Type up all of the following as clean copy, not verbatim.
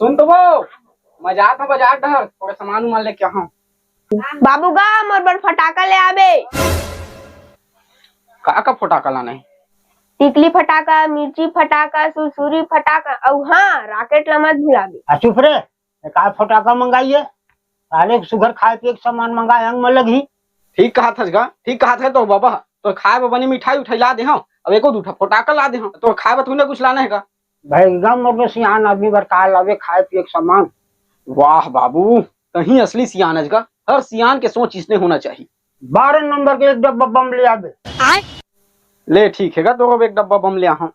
सुन तो वो मैं जा था बाजार डहर थोड़ा सामान उमान लेके आऊं। बाबू गा मोर बर फटाका ले आबे। का फटाका लाना है? टिकली फटाका, मिर्ची फटाका, सुरसुरी फटाका और हाँ रॉकेट ला मत भुलाबे। चुप रे, का फटाका मंगाइए साले सुगर खाए पिए सामान मंगाए अंग में लगी। ठीक कहा था ठीक कहा था तो बाबा तो खाए बनी मिठाई उठाई ला दे हम अब एको दूठा फटाका ला दे हम तो खाए तूने कुछ लाना है का? भाई एकदम मोर सियान आदमी बर का लावे खाए पिए सामान। वाह बाबू कहीं असली सियान का हर सियान के सोच इसने होना चाहिए। 12 नंबर के एक डब्बा बम ले आबे। ले ठीक है तो अब एक डब्बा बम ले आऊं।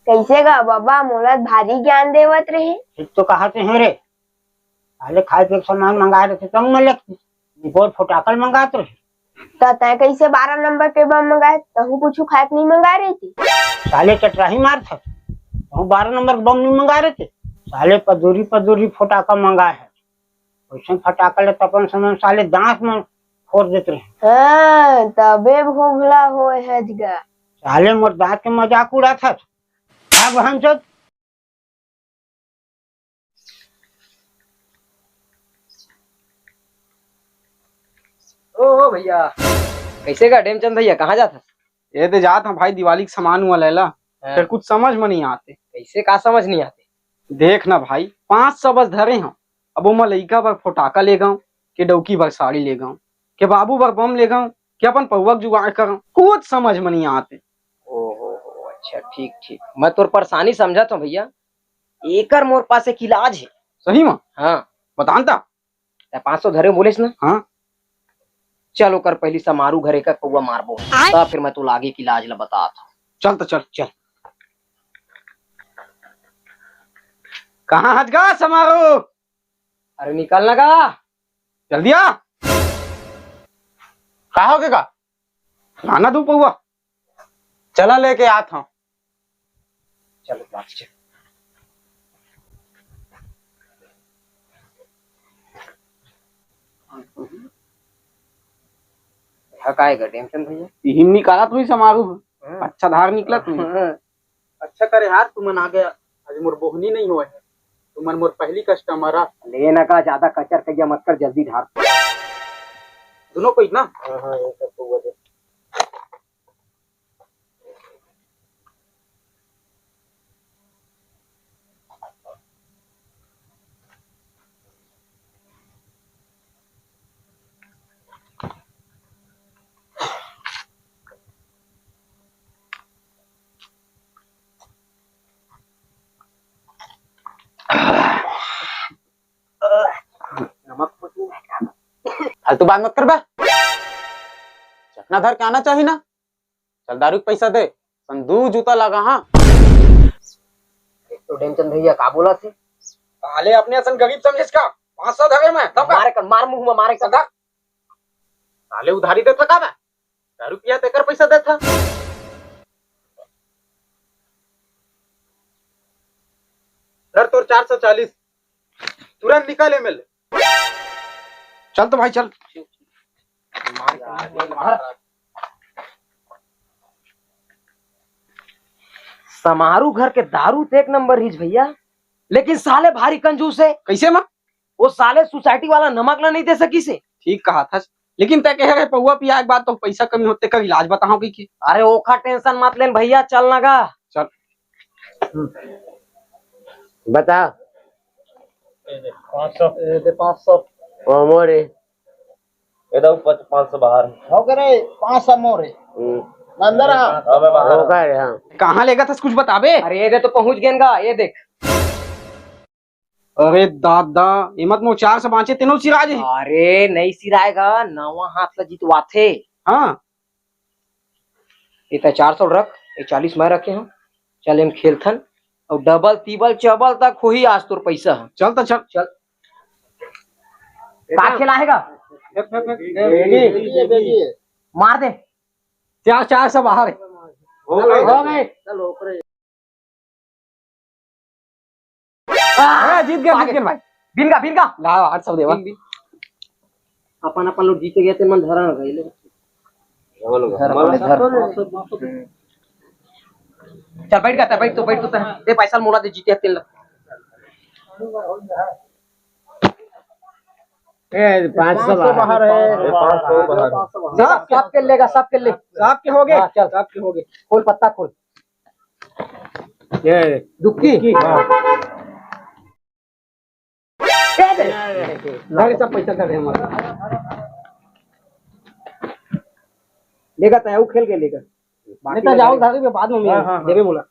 कैसे गा बाबा मोला भारी ज्ञान देवत रहे। ठीक तो कहते हैं रे, साले खाए पिए सामान मंगाए रहे तंग में लगती रिपोर्ट फटाकल मंगाते रहे। तो तय कैसे 12 नंबर के बम मंगाए? तहु कुछ खाए नहीं मंगा रही थी। साले चटराही मार था तो 12 नंबर के बम नहीं मंगा रहे थे। साले पदूरी पदूरी फटाका मंगाए है वैसे फटाका ले तपन समय साले दांत में फोड़ देते रहे। हाँ तबे भोगला हो है जगा। साले मोर दांत के मजाक उड़ा था बहन चोद। ओ भैया कैसे का डेमचंद भैया कहाँ जाता? ये तो जात हम भाई दिवाली के सामान हुआ लेला फिर कुछ समझ में नहीं आते। कैसे का समझ नहीं आते? देख ना भाई 500 बस धरे हम अब वो लइका बर फटाका ले गाँव के डौकी बर साड़ी ले गाँव के बाबू बर बम ले गाँव के अपन पौवक जुगाड़ कर कुछ समझ में नहीं आते। ओहो अच्छा ठीक ठीक मैं तोर परेशानी समझा तो भैया एकर मोर पास एक इलाज है। सही में? हाँ बतानता 500 धरे बोलेस ना। हाँ चलो कर पहली समारू घरे का कौवा मारबो तब फिर मैं तो लागे की इलाज ला बता था। चल तो चल चल कहाँ हज गा समारोह? अरे निकल लगा जल्दी आ। कहा हो का लाना दू पौवा चला लेके आता हूँ। चलो बात चल। हकाएगा टेंशन भैया हिम निकाला तू ही समारोह अच्छा धार निकला तू। अच्छा करे यार तुमन आ गया आज मोर बोहनी नहीं हुआ है तुमन मोर पहली कस्टमर आ लेना का ज्यादा कचर कहिया मत कर जल्दी ढार दोनों कोई ना। हाँ ये सब तो वजह फालतू बात मत कर बे चखना धर के आना चाहिए ना। चल दारू के पैसा दे संदूक जूता लगा। हाँ तो डेमचंद भैया का बोला थे पहले अपने असन गरीब समझे का 500 धरे में तब मारे कर मार मुंह में मारे कर साले उधारी दे था का मैं दारू पिया तेकर पैसा दे था। धर तोर 440 तुरंत निकाले मिल। चल तो भाई चल। समारू घर के दारू तो एक नंबर हिज भैया लेकिन साले भारी कंजूस है। कैसे मां? वो साले सोसाइटी वाला नमक ला नहीं दे सकी से। ठीक कहा था लेकिन तय कह रहे पौवा पिया एक बात तो पैसा कमी होते का इलाज बताओ की। अरे ओखा टेंशन मत लेन भैया चल लगा चल बता 500 मोरे 500 बाहर हो करे 500 मोरे अंदर आ। कहाँ लेगा था कुछ बताबे। अरे ये दे तो पहुंच गेंगा ये देख। अरे दादा हिम्मत मो 4 से बाँचे तीनों सिराज है। अरे नहीं सिराएगा नवा हाथ ला जीतवा थे। हाँ ये 400 रख ये 40 मैं रखे हम चल हम खेलथन और डबल तीबल चबल तक हो ही आज तोर पैसा है। चल तो चल चल का खिलाएगा मार दे 4 से बाहर है। हो गए जीत गया भाई। बिनगा बिनगा ला 800 देवा अपन अपन लोग जीते गए थे मन धरा न गए चल बैठ गया बैठ तो दे पैसा मोला दे जीते तेल बाहर है। सब के लेगा सब के ले साहब के हो गए हाँ, चल साहब के हो गए खोल पत्ता खोल ये दुक्की धरे सब पैसा धरे हमारा लेगा तय वो खेल के लेगा नेता जाओ धागे के बाद में मैं देवे बोला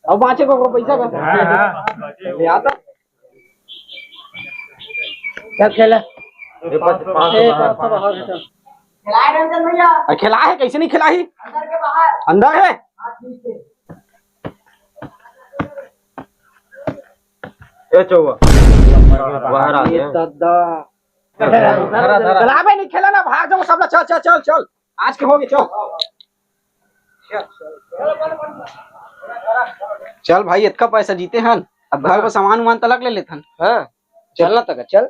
अब बाँचे को पैसा का ले आता क्या खेला? खिला है कैसे नहीं खिला ही अंदर है बाहर आ गया चलावे नहीं खेला ना भाग जाओ सब लोग चल चल चल चल आज के हो गए चल चल भाई इतना पैसा जीते हैं अब घर पर सामान वामान तलक ले लेथन हाँ चलना तक चल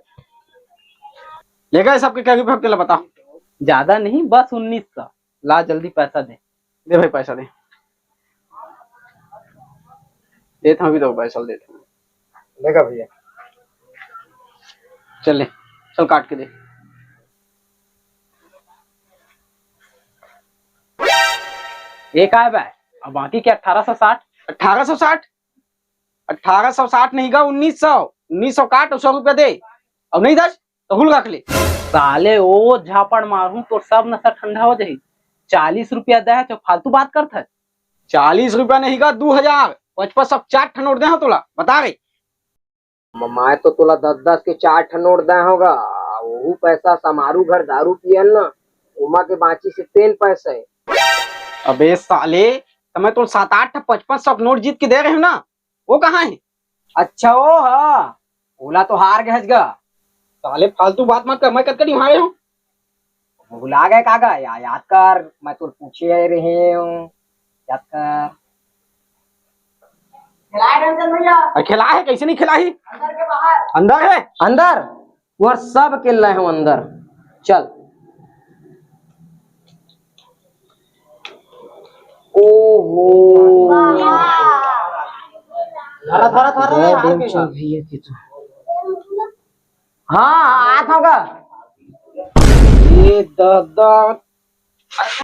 ले गए सबके क्या भक्ति ला बता ज्यादा नहीं बस 1900 ला जल्दी पैसा दे दे भाई पैसा दे देता हूँ अभी तो पैसा देता हूँ लेगा भैया चल ले चल काट के दे एक आया भाई अब बाकी क्या 1860 1860 1860 नहीं गा 1900 काट 100 रुपया दे अब नहीं दस तो हुल रख ले साले ओ झापड़ मारू तो सब नशा ठंडा हो जाही 40 रुपया दे तो फालतू बात करता है 40 रुपया नहीं गा 2000 55 सब 4 ठनोट दे तोला बता रही मैं तो तोला 10-10 के 4 ठनोट दे होगा वो पैसा समारू घर दारू पियन ना उमा के बाची से 3 पैसे अबे साले तो मैं तो 7-8 55 नोट जीत के दे रहे हूँ ना वो कहाँ है अच्छा ओ हाँ ओला तो हार गए गा साले फालतू बात मत कर मैं कद करी हारे हूँ भुला गए कागा याद कर मैं तो पूछे रहे हूँ याद कर खिला है कैसे नहीं खिला ही अंदर है अंदर वह सब खेल रहे हो अंदर चल ओहो हाँ आता होगा ये दादा